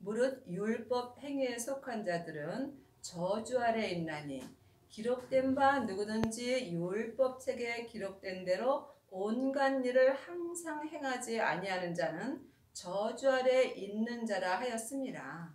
무릇 율법 행위에 속한 자들은 저주 아래 있나니 기록된 바 누구든지 율법 책에 기록된 대로 온갖 일을 항상 행하지 아니하는 자는 저주 아래 있는 자라 하였습니다.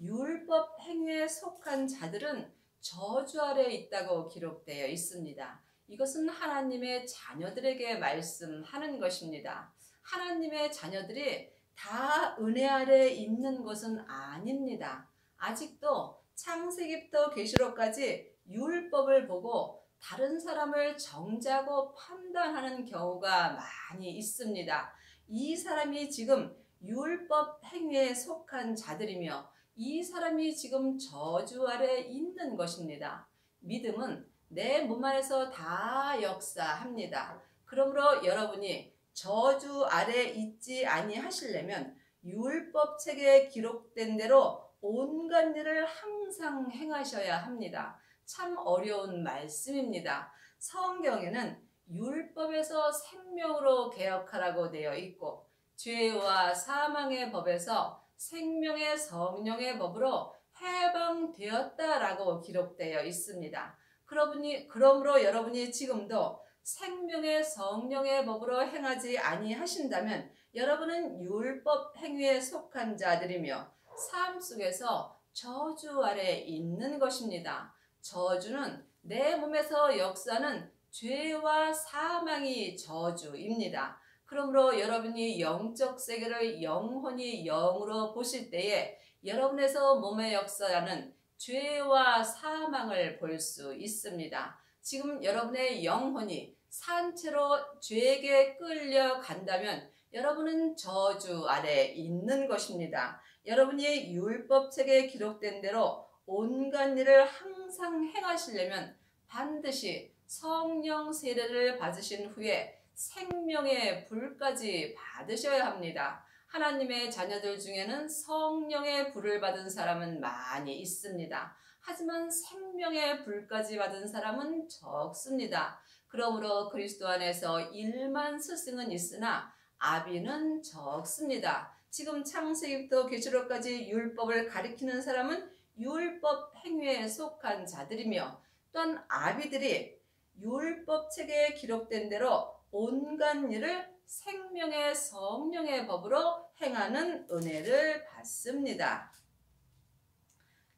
율법 행위에 속한 자들은 저주 아래 있다고 기록되어 있습니다. 이것은 하나님의 자녀들에게 말씀하는 것입니다. 하나님의 자녀들이 다 은혜 아래 있는 것은 아닙니다. 아직도 창세기부터 계시록까지 율법을 보고 다른 사람을 정죄하고 판단하는 경우가 많이 있습니다. 이 사람이 지금 율법 행위에 속한 자들이며 이 사람이 지금 저주 아래 있는 것입니다. 믿음은 내 몸 안에서 다 역사합니다. 그러므로 여러분이 저주 아래 있지 아니하시려면 율법 책에 기록된 대로 온갖 일을 항상 행하셔야 합니다. 참 어려운 말씀입니다. 성경에는 율법에서 생명으로 개혁하라고 되어 있고 죄와 사망의 법에서 생명의 성령의 법으로 해방되었다라고 기록되어 있습니다. 그러므로 여러분이 지금도 생명의 성령의 법으로 행하지 아니하신다면 여러분은 율법 행위에 속한 자들이며 삶 속에서 저주 아래 있는 것입니다. 저주는 내 몸에서 역사하는 죄와 사망이 저주입니다. 그러므로 여러분이 영적 세계를 영혼이 영으로 보실 때에 여러분에서 몸에 역사하는 죄와 사망을 볼 수 있습니다. 지금 여러분의 영혼이 산채로 죄에게 끌려간다면 여러분은 저주 아래 있는 것입니다. 여러분이 율법책에 기록된 대로 온갖 일을 항상 행하시려면 반드시 성령 세례를 받으신 후에 생명의 불까지 받으셔야 합니다. 하나님의 자녀들 중에는 성령의 불을 받은 사람은 많이 있습니다. 하지만 생명의 불까지 받은 사람은 적습니다. 그러므로 그리스도 안에서 1만 스승은 있으나 아비는 적습니다. 지금 창세기부터 계시록까지 율법을 가리키는 사람은 율법 행위에 속한 자들이며 또한 아비들이 율법책에 기록된 대로 온갖 일을 생명의 성령의 법으로 행하는 은혜를 받습니다.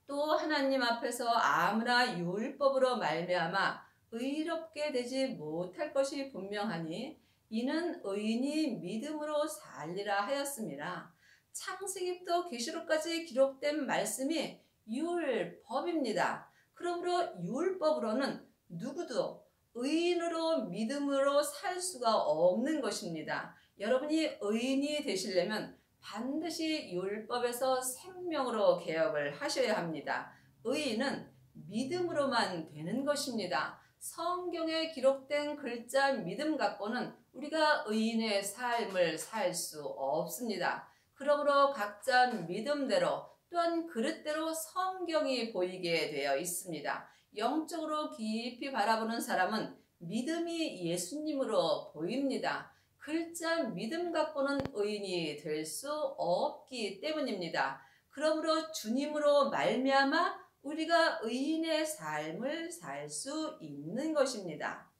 또 하나님 앞에서 아무나 율법으로 말미암아 의롭게 되지 못할 것이 분명하니 이는 의인이 믿음으로 살리라 하였습니다. 창세기부터 계시록까지 기록된 말씀이 율법입니다. 그러므로 율법으로는 누구도 의인으로 믿음으로 살 수가 없는 것입니다. 여러분이 의인이 되시려면 반드시 율법에서 생명으로 개혁을 하셔야 합니다. 의인은 믿음으로만 되는 것입니다. 성경에 기록된 글자 믿음 갖고는 우리가 의인의 삶을 살 수 없습니다. 그러므로 각자 믿음대로 또한 그릇대로 성경이 보이게 되어 있습니다. 영적으로 깊이 바라보는 사람은 믿음이 예수님으로 보입니다. 글자 믿음 갖고는 의인이 될 수 없기 때문입니다. 그러므로 주님으로 말미암아 우리가 의인의 삶을 살 수 있는 것입니다.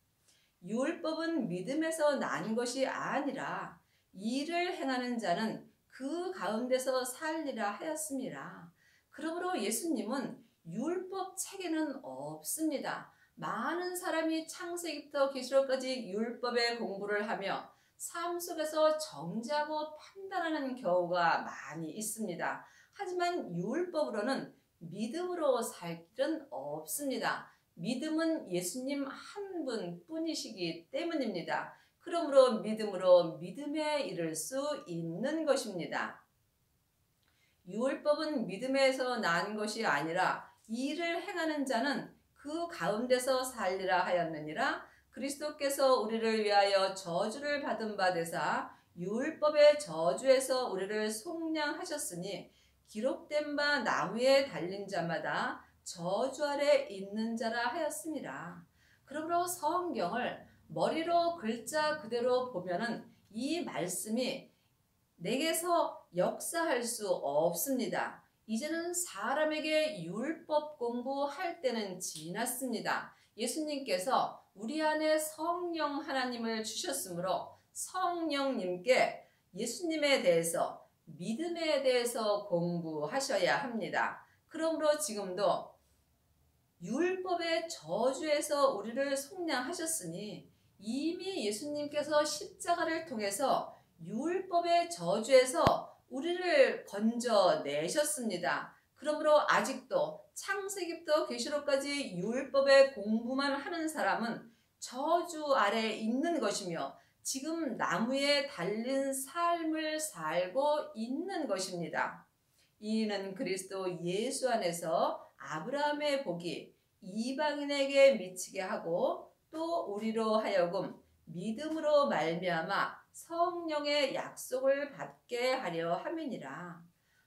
율법은 믿음에서 난 것이 아니라 일을 행하는 자는 그 가운데서 살리라 하였습니다. 그러므로 예수님은 율법 책에는 없습니다. 많은 사람이 창세기부터 계시록까지 율법의 공부를 하며 삶 속에서 정죄하고 판단하는 경우가 많이 있습니다. 하지만 율법으로는 믿음으로 살 길은 없습니다. 믿음은 예수님 한 분뿐이시기 때문입니다. 그러므로 믿음으로 믿음에 이를 수 있는 것입니다. 율법은 믿음에서 난 것이 아니라 일을 행하는 자는 그 가운데서 살리라 하였느니라. 그리스도께서 우리를 위하여 저주를 받은 바 되사 율법의 저주에서 우리를 속량하셨으니 기록된 바 나무에 달린 자마다 저주 아래 있는 자라 하였습니다. 그러므로 성경을 머리로 글자 그대로 보면은 이 말씀이 내게서 역사할 수 없습니다. 이제는 사람에게 율법 공부할 때는 지났습니다. 예수님께서 우리 안에 성령 하나님을 주셨으므로 성령님께 예수님에 대해서, 믿음에 대해서 공부하셔야 합니다. 그러므로 지금도 율법의 저주에서 우리를 속량하셨으니 이미 예수님께서 십자가를 통해서 율법의 저주에서 우리를 건져내셨습니다. 그러므로 아직도 창세기부터 계시록까지 율법의 공부만 하는 사람은 저주 아래 있는 것이며 지금 나무에 달린 삶을 살고 있는 것입니다. 이는 그리스도 예수 안에서 아브라함의 복이 이방인에게 미치게 하고 또 우리로 하여금 믿음으로 말미암아 성령의 약속을 받게 하려 함이니라.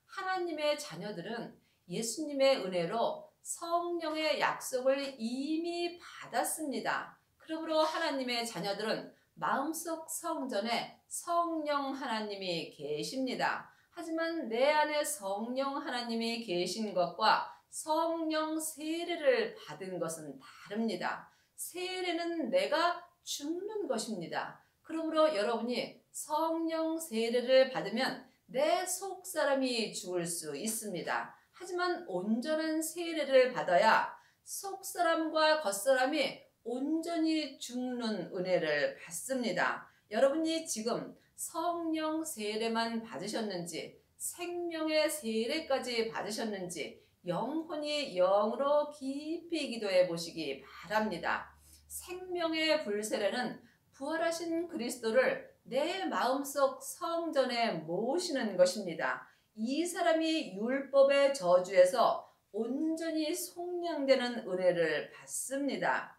하나님의 자녀들은 예수님의 은혜로 성령의 약속을 이미 받았습니다. 그러므로 하나님의 자녀들은 마음속 성전에 성령 하나님이 계십니다. 하지만 내 안에 성령 하나님이 계신 것과 성령 세례를 받은 것은 다릅니다. 세례는 내가 죽는 것입니다. 그러므로 여러분이 성령 세례를 받으면 내 속사람이 죽을 수 있습니다. 하지만 온전한 세례를 받아야 속사람과 겉사람이 온전히 죽는 은혜를 받습니다. 여러분이 지금 성령 세례만 받으셨는지 생명의 세례까지 받으셨는지 영혼이 영으로 깊이 기도해 보시기 바랍니다. 생명의 불세례는 부활하신 그리스도를 내 마음속 성전에 모시는 것입니다. 이 사람이 율법의 저주에서 온전히 속량되는 은혜를 받습니다.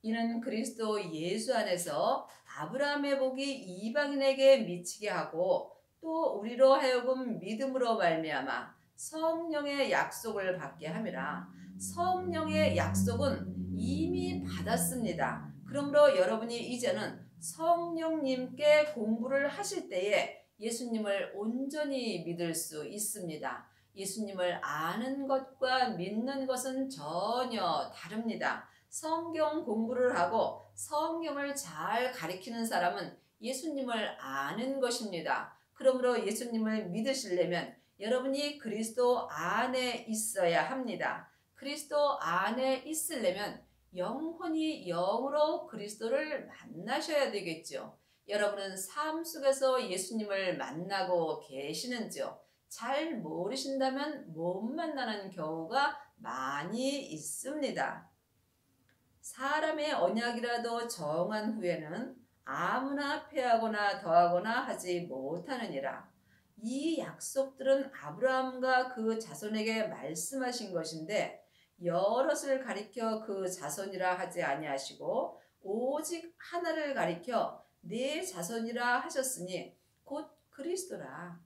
이는 그리스도 예수 안에서 아브라함의 복이 이방인에게 미치게 하고 또 우리로 하여금 믿음으로 말미암아 성령의 약속을 받게 함이라. 성령의 약속은 이미 받았습니다. 그러므로 여러분이 이제는 성령님께 공부를 하실 때에 예수님을 온전히 믿을 수 있습니다. 예수님을 아는 것과 믿는 것은 전혀 다릅니다. 성경 공부를 하고 성경을 잘 가리키는 사람은 예수님을 아는 것입니다. 그러므로 예수님을 믿으시려면 여러분이 그리스도 안에 있어야 합니다. 그리스도 안에 있으려면 영혼이 영으로 그리스도를 만나셔야 되겠죠. 여러분은 삶 속에서 예수님을 만나고 계시는지요? 잘 모르신다면 못 만나는 경우가 많이 있습니다. 사람의 언약이라도 정한 후에는 아무나 패하거나 더하거나 하지 못하느니라. 이 약속들은 아브라함과 그 자손에게 말씀하신 것인데 여럿을 가리켜 그 자손이라 하지 아니하시고 오직 하나를 가리켜 네 자손이라 하셨으니 곧 그리스도라.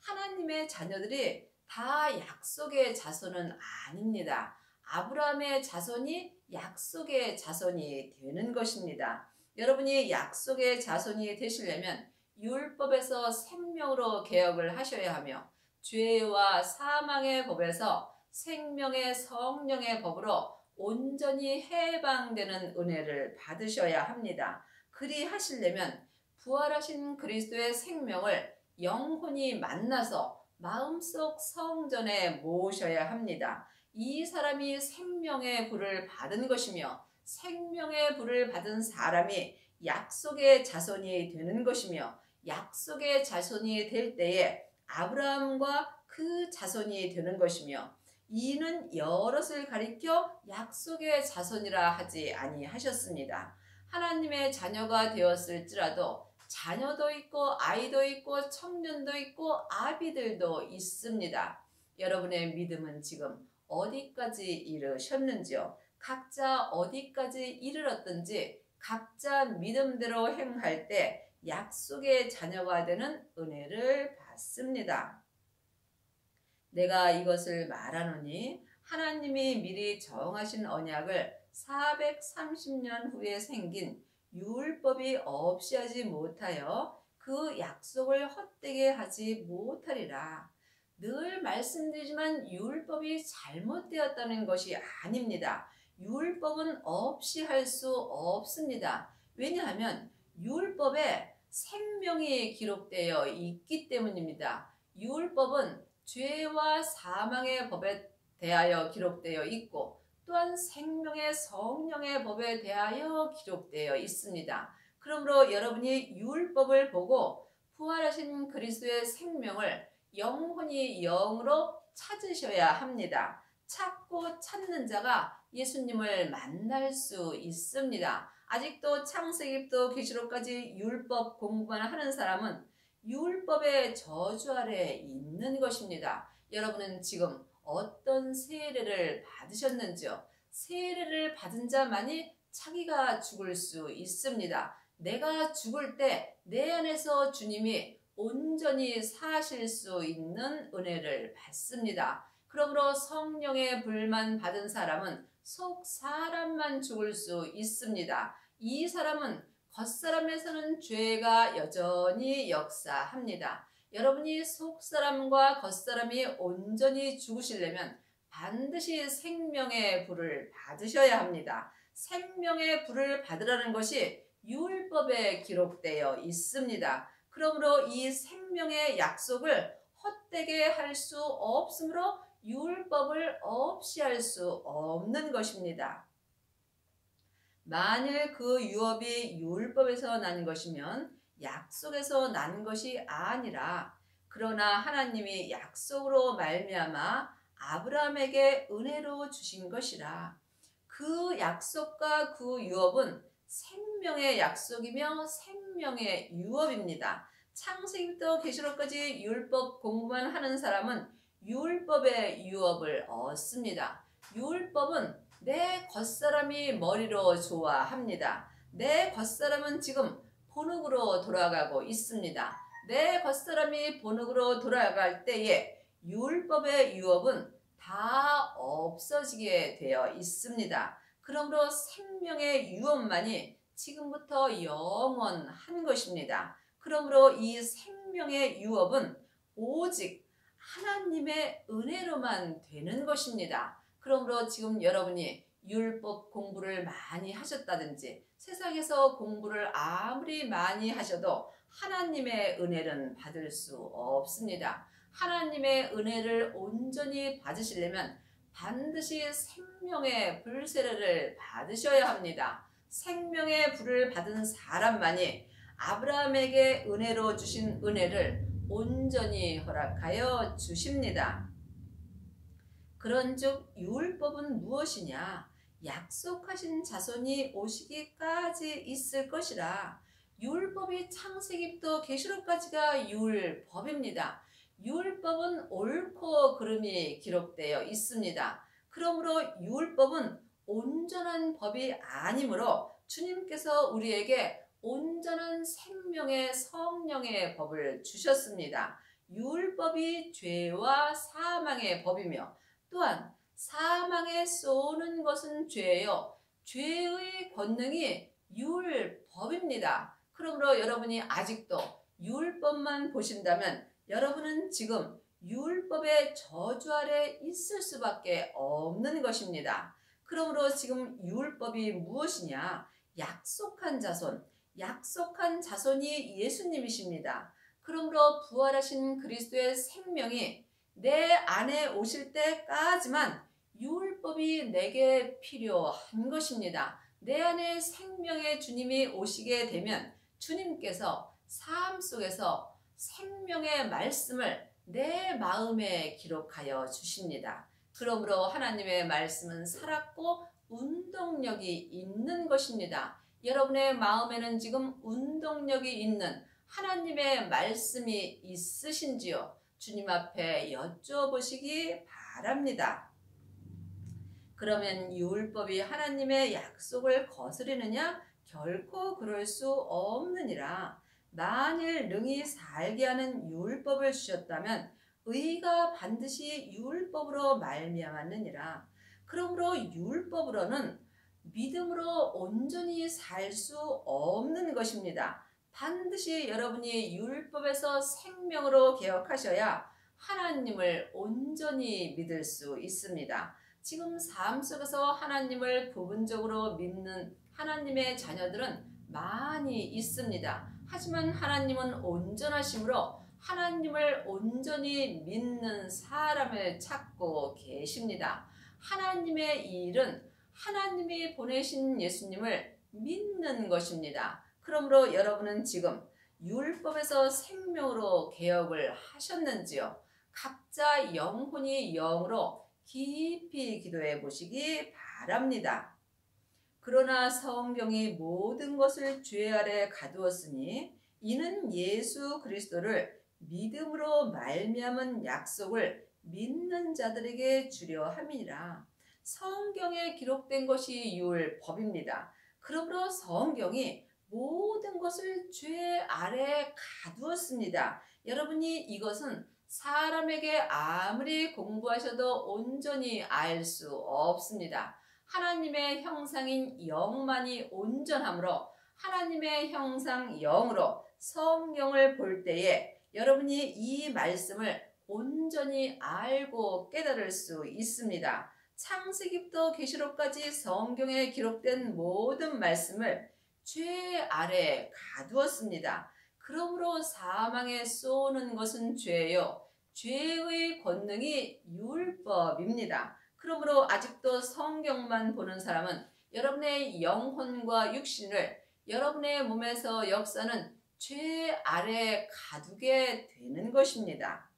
하나님의 자녀들이 다 약속의 자손은 아닙니다. 아브라함의 자손이 약속의 자손이 되는 것입니다. 여러분이 약속의 자손이 되시려면 율법에서 생명으로 개혁을 하셔야 하며 죄와 사망의 법에서 생명의 성령의 법으로 온전히 해방되는 은혜를 받으셔야 합니다. 그리 하시려면 부활하신 그리스도의 생명을 영혼이 만나서 마음속 성전에 모셔야 합니다. 이 사람이 생명의 불을 받은 것이며 생명의 불을 받은 사람이 약속의 자손이 되는 것이며 약속의 자손이 될 때에 아브라함과 그 자손이 되는 것이며 이는 여럿을 가리켜 약속의 자손이라 하지 아니하셨습니다. 하나님의 자녀가 되었을지라도 자녀도 있고 아이도 있고 청년도 있고 아비들도 있습니다. 여러분의 믿음은 지금 어디까지 이르셨는지요? 각자 어디까지 이르렀든지 각자 믿음대로 행할 때 약속의 자녀가 되는 은혜를 받습니다. 내가 이것을 말하노니 하나님이 미리 정하신 언약을 430년 후에 생긴 율법이 없이 하지 못하여 그 약속을 헛되게 하지 못하리라. 늘 말씀드리지만 율법이 잘못되었다는 것이 아닙니다. 율법은 없이 할 수 없습니다. 왜냐하면 율법에 생명이 기록되어 있기 때문입니다. 율법은 죄와 사망의 법에 대하여 기록되어 있고 또한 생명의 성령의 법에 대하여 기록되어 있습니다. 그러므로 여러분이 율법을 보고 부활하신 그리스도의 생명을 영혼이 영으로 찾으셔야 합니다. 찾고 찾는 자가 예수님을 만날 수 있습니다. 아직도 창세기부터 계시록까지 율법 공부만 하는 사람은 율법의 저주 아래 있는 것입니다. 여러분은 지금 어떤 세례를 받으셨는지요? 세례를 받은 자만이 자기가 죽을 수 있습니다. 내가 죽을 때 내 안에서 주님이 온전히 사실 수 있는 은혜를 받습니다. 그러므로 성령의 불만 받은 사람은 속 사람만 죽을 수 있습니다. 이 사람은 겉사람에서는 죄가 여전히 역사합니다. 여러분이 속사람과 겉사람이 온전히 죽으시려면 반드시 생명의 불을 받으셔야 합니다. 생명의 불을 받으라는 것이 율법에 기록되어 있습니다. 그러므로 이 생명의 약속을 헛되게 할 수 없으므로 율법을 없이 할 수 없는 것입니다. 만일 그 유업이 율법에서 난 것이면 약속에서 난 것이 아니라 그러나 하나님이 약속으로 말미암아 아브라함에게 은혜로 주신 것이라. 그 약속과 그 유업은 생명의 약속이며 생명의 유업입니다. 창세기부터 계시록까지 율법 공부만 하는 사람은 율법의 유업을 얻습니다. 율법은 내 겉사람이 머리로 좋아합니다. 내 겉사람은 지금 본흙으로 돌아가고 있습니다. 내 겉사람이 본흙으로 돌아갈 때에 율법의 유업은 다 없어지게 되어 있습니다. 그러므로 생명의 유업만이 지금부터 영원한 것입니다. 그러므로 이 생명의 유업은 오직 하나님의 은혜로만 되는 것입니다. 그러므로 지금 여러분이 율법 공부를 많이 하셨다든지 세상에서 공부를 아무리 많이 하셔도 하나님의 은혜는 받을 수 없습니다. 하나님의 은혜를 온전히 받으시려면 반드시 생명의 불세례를 받으셔야 합니다. 생명의 불을 받은 사람만이 아브라함에게 은혜로 주신 은혜를 온전히 허락하여 주십니다. 그런즉 율법은 무엇이냐? 약속하신 자손이 오시기까지 있을 것이라. 율법이 창세기부터 계시록까지가 율법입니다. 율법은 옳고 그름이 기록되어 있습니다. 그러므로 율법은 온전한 법이 아니므로 주님께서 우리에게 온전한 생명의 성령의 법을 주셨습니다. 율법이 죄와 사망의 법이며 또한 사망에 쏘는 것은 죄요. 죄의 권능이 율법입니다. 그러므로 여러분이 아직도 율법만 보신다면 여러분은 지금 율법의 저주 아래 있을 수밖에 없는 것입니다. 그러므로 지금 율법이 무엇이냐? 약속한 자손, 약속한 자손이 예수님이십니다. 그러므로 부활하신 그리스도의 생명이 내 안에 오실 때까지만 율법이 내게 필요한 것입니다. 내 안에 생명의 주님이 오시게 되면 주님께서 삶 속에서 생명의 말씀을 내 마음에 기록하여 주십니다. 그러므로 하나님의 말씀은 살았고 운동력이 있는 것입니다. 여러분의 마음에는 지금 운동력이 있는 하나님의 말씀이 있으신지요? 주님 앞에 여쭤보시기 바랍니다. 그러면 율법이 하나님의 약속을 거스르느냐? 결코 그럴 수 없느니라. 만일 능히 살게 하는 율법을 주셨다면 의가 반드시 율법으로 말미암았느니라. 그러므로 율법으로는 믿음으로 온전히 살 수 없는 것입니다. 반드시 여러분이 율법에서 생명으로 개혁하셔야 하나님을 온전히 믿을 수 있습니다. 지금 삶 속에서 하나님을 부분적으로 믿는 하나님의 자녀들은 많이 있습니다. 하지만 하나님은 온전하심으로 하나님을 온전히 믿는 사람을 찾고 계십니다. 하나님의 일은 하나님이 보내신 예수님을 믿는 것입니다. 그러므로 여러분은 지금 율법에서 생명으로 개혁을 하셨는지요? 각자 영혼이 영으로 깊이 기도해 보시기 바랍니다. 그러나 성경이 모든 것을 죄 아래 가두었으니 이는 예수 그리스도를 믿음으로 말미암은 약속을 믿는 자들에게 주려 함이니라. 성경에 기록된 것이 율법입니다. 그러므로 성경이 모든 것을 죄 아래 가두었습니다. 여러분이 이것은 사람에게 아무리 공부하셔도 온전히 알 수 없습니다. 하나님의 형상인 영만이 온전하므로 하나님의 형상 영으로 성경을 볼 때에 여러분이 이 말씀을 온전히 알고 깨달을 수 있습니다. 창세기부터 계시록까지 성경에 기록된 모든 말씀을 죄 아래 가두었습니다. 그러므로 사망에 쏘는 것은 죄요. 죄의 권능이 율법입니다. 그러므로 아직도 성경만 보는 사람은 여러분의 영혼과 육신을 여러분의 몸에서 역사는 죄 아래 가두게 되는 것입니다.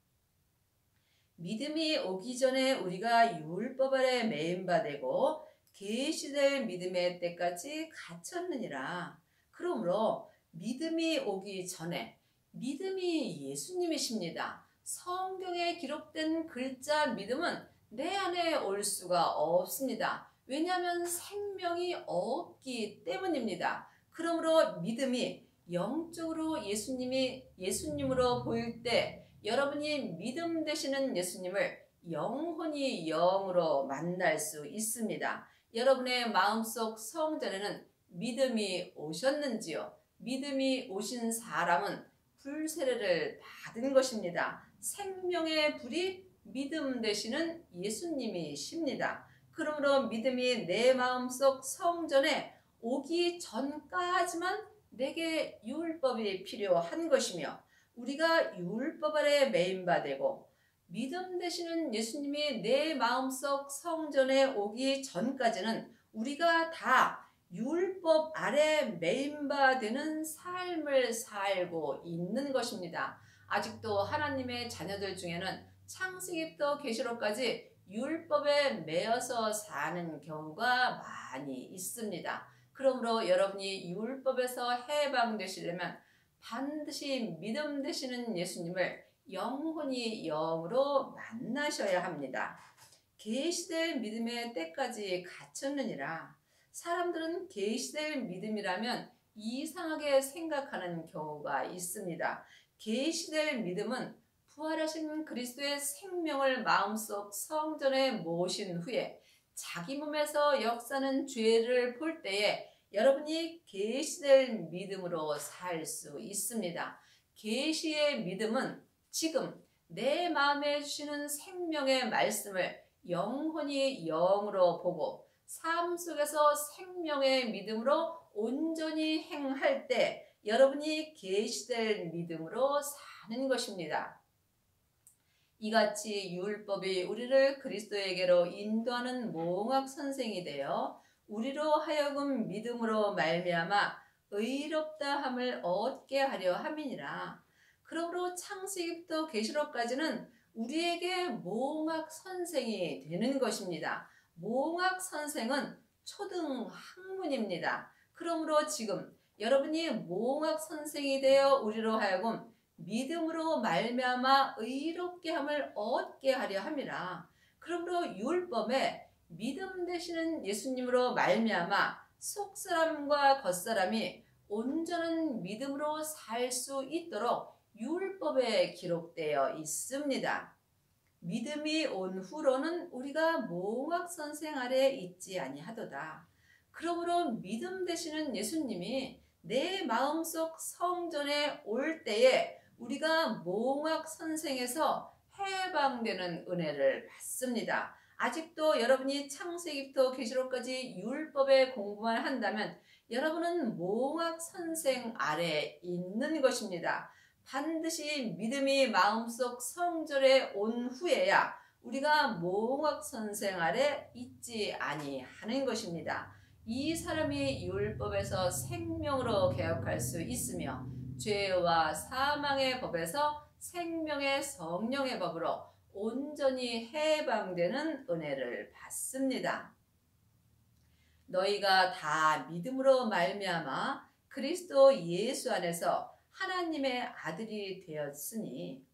믿음이 오기 전에 우리가 율법 아래 매인바 되고 계시될 믿음의 때까지 갇혔느니라. 그러므로 믿음이 오기 전에 믿음이 예수님이십니다. 성경에 기록된 글자 믿음은 내 안에 올 수가 없습니다. 왜냐하면 생명이 없기 때문입니다. 그러므로 믿음이 영적으로 예수님으로 보일 때 여러분이 믿음 되시는 예수님을 영혼이 영으로 만날 수 있습니다. 여러분의 마음속 성전에는 믿음이 오셨는지요? 믿음이 오신 사람은 불세례를 받은 것입니다. 생명의 불이 믿음 되시는 예수님이십니다. 그러므로 믿음이 내 마음속 성전에 오기 전까지만 내게 율법이 필요한 것이며 우리가 율법 아래 매인바 되고 믿음 되시는 예수님이 내 마음속 성전에 오기 전까지는 우리가 다 율법 아래 매인바 되는 삶을 살고 있는 것입니다. 아직도 하나님의 자녀들 중에는 창세기부터 계시록까지 율법에 매여서 사는 경우가 많이 있습니다. 그러므로 여러분이 율법에서 해방되시려면 반드시 믿음 되시는 예수님을 영혼이 영으로 만나셔야 합니다. 계시될 믿음의 때까지 갇혔느니라. 사람들은 계시될 믿음이라면 이상하게 생각하는 경우가 있습니다. 계시될 믿음은 부활하신 그리스도의 생명을 마음속 성전에 모신 후에 자기 몸에서 역사는 죄를 볼 때에 여러분이 계시될 믿음으로 살 수 있습니다. 계시의 믿음은 지금 내 마음에 주시는 생명의 말씀을 영혼이 영으로 보고 삶 속에서 생명의 믿음으로 온전히 행할 때 여러분이 계시될 믿음으로 사는 것입니다. 이같이 율법이 우리를 그리스도에게로 인도하는 몽학 선생이 되어 우리로 하여금 믿음으로 말미암아 의롭다함을 얻게 하려 함이니라. 그러므로 창세기부터 계시록까지는 우리에게 몽학 선생이 되는 것입니다. 몽학 선생은 초등 학문입니다. 그러므로 지금 여러분이 몽학 선생이 되어 우리로 하여금 믿음으로 말미암아 의롭게 함을 얻게 하려 함이라. 그러므로 율법에 믿음 되시는 예수님으로 말미암아 속사람과 겉사람이 온전한 믿음으로 살 수 있도록 율법에 기록되어 있습니다. 믿음이 온 후로는 우리가 몽학 선생 아래 있지 아니하도다. 그러므로 믿음 되시는 예수님이 내 마음속 성전에 올 때에 우리가 몽학 선생에서 해방되는 은혜를 받습니다. 아직도 여러분이 창세기부터 계시록까지 율법의 공부만 한다면 여러분은 몽학 선생 아래 있는 것입니다. 반드시 믿음이 마음속 성전에 온 후에야 우리가 몽학 선생 아래 있지 아니하는 것입니다. 이 사람이 율법에서 생명으로 개혁할 수 있으며 죄와 사망의 법에서 생명의 성령의 법으로 온전히 해방되는 은혜를 받습니다. 너희가 다 믿음으로 말미암아 그리스도 예수 안에서 하나님의 아들이 되었으니,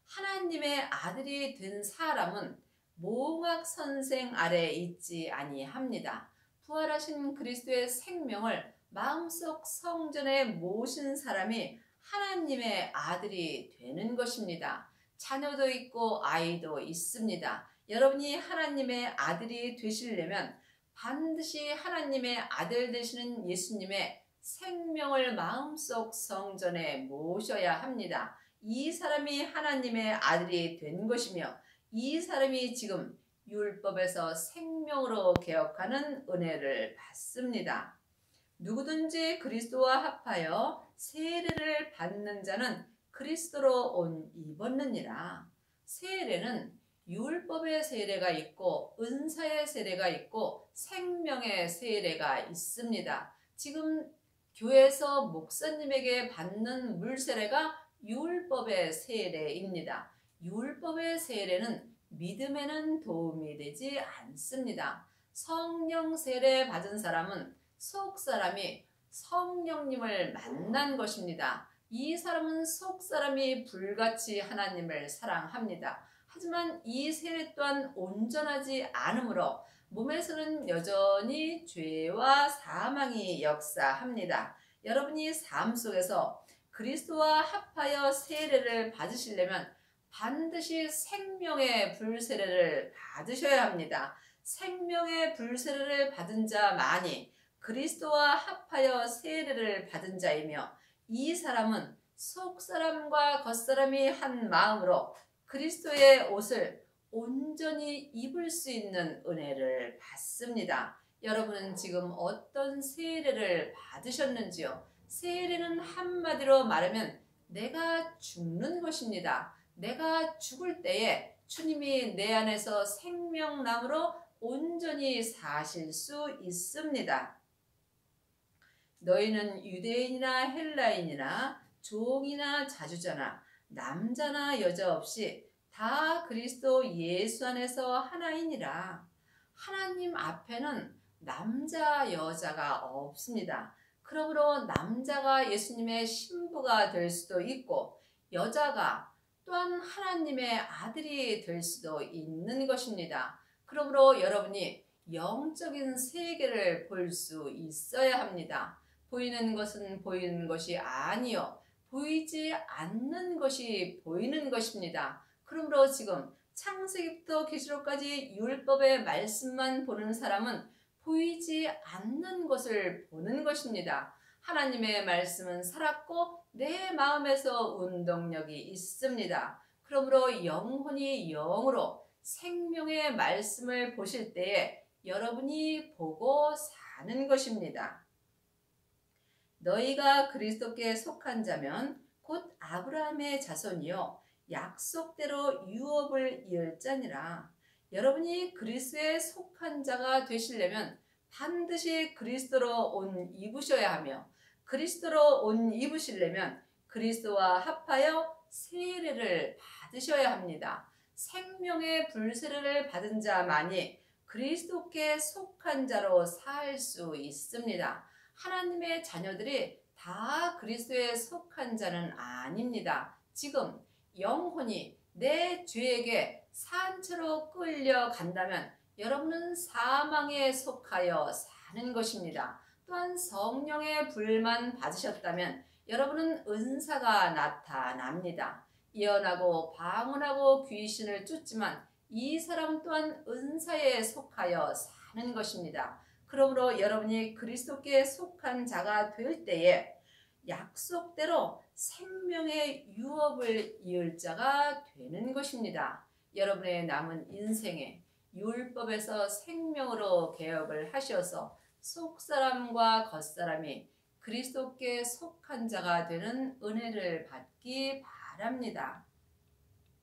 하나님의 아들이 된 사람은 몽학 선생 아래 있지 아니합니다. 부활하신 그리스도의 생명을 마음속 성전에 모신 사람이 하나님의 아들이 되는 것입니다. 자녀도 있고 아이도 있습니다. 여러분이 하나님의 아들이 되시려면 반드시 하나님의 아들 되시는 예수님의 생명을 마음속 성전에 모셔야 합니다. 이 사람이 하나님의 아들이 된 것이며 이 사람이 지금 율법에서 생명으로 개혁하는 은혜를 받습니다. 누구든지 그리스도와 합하여 세례를 받는 자는 그리스도로 옷 입었느니라. 세례는 율법의 세례가 있고 은사의 세례가 있고 생명의 세례가 있습니다. 지금 교회에서 목사님에게 받는 물세례가 율법의 세례입니다. 율법의 세례는 믿음에는 도움이 되지 않습니다. 성령 세례 받은 사람은 속 사람이 성령님을 만난 것입니다. 이 사람은 속 사람이 불같이 하나님을 사랑합니다. 하지만 이 세례 또한 온전하지 않으므로 몸에서는 여전히 죄와 사망이 역사합니다. 여러분이 삶 속에서 그리스도와 합하여 세례를 받으시려면 반드시 생명의 불세례를 받으셔야 합니다. 생명의 불세례를 받은 자만이 그리스도와 합하여 세례를 받은 자이며 이 사람은 속사람과 겉사람이 한 마음으로 그리스도의 옷을 온전히 입을 수 있는 은혜를 받습니다. 여러분은 지금 어떤 세례를 받으셨는지요? 세례는 한마디로 말하면 내가 죽는 것입니다. 내가 죽을 때에 주님이 내 안에서 생명나무로 온전히 사실 수 있습니다. 너희는 유대인이나 헬라인이나 종이나 자주자나 남자나 여자 없이 다 그리스도 예수 안에서 하나이니라. 하나님 앞에는 남자 여자가 없습니다. 그러므로 남자가 예수님의 신부가 될 수도 있고 여자가 또한 하나님의 아들이 될 수도 있는 것입니다. 그러므로 여러분이 영적인 세계를 볼 수 있어야 합니다. 보이는 것은 보이는 것이 아니요 보이지 않는 것이 보이는 것입니다. 그러므로 지금 창세기부터 계시록까지 율법의 말씀만 보는 사람은 보이지 않는 것을 보는 것입니다. 하나님의 말씀은 살았고 내 마음에서 운동력이 있습니다. 그러므로 영혼이 영으로 생명의 말씀을 보실 때에 여러분이 보고 사는 것입니다. 너희가 그리스도께 속한 자면 곧 아브라함의 자손이요 약속대로 유업을 이을 자니라. 여러분이 그리스도에 속한 자가 되시려면 반드시 그리스도로 옷 입으셔야 하며 그리스도로 옷 입으시려면 그리스도와 합하여 세례를 받으셔야 합니다. 생명의 불세례를 받은 자만이 그리스도께 속한 자로 살 수 있습니다. 하나님의 자녀들이 다 그리스도에 속한 자는 아닙니다. 지금 영혼이 내 죄에게 산채로 끌려간다면 여러분은 사망에 속하여 사는 것입니다. 또한 성령의 불만 받으셨다면 여러분은 은사가 나타납니다. 예언하고 방언하고 귀신을 쫓지만 이 사람 또한 은사에 속하여 사는 것입니다. 그러므로 여러분이 그리스도께 속한 자가 될 때에 약속대로 생명의 유업을 이을 자가 되는 것입니다. 여러분의 남은 인생에 율법에서 생명으로 개혁을 하셔서 속사람과 겉사람이 그리스도께 속한 자가 되는 은혜를 받기 바랍니다.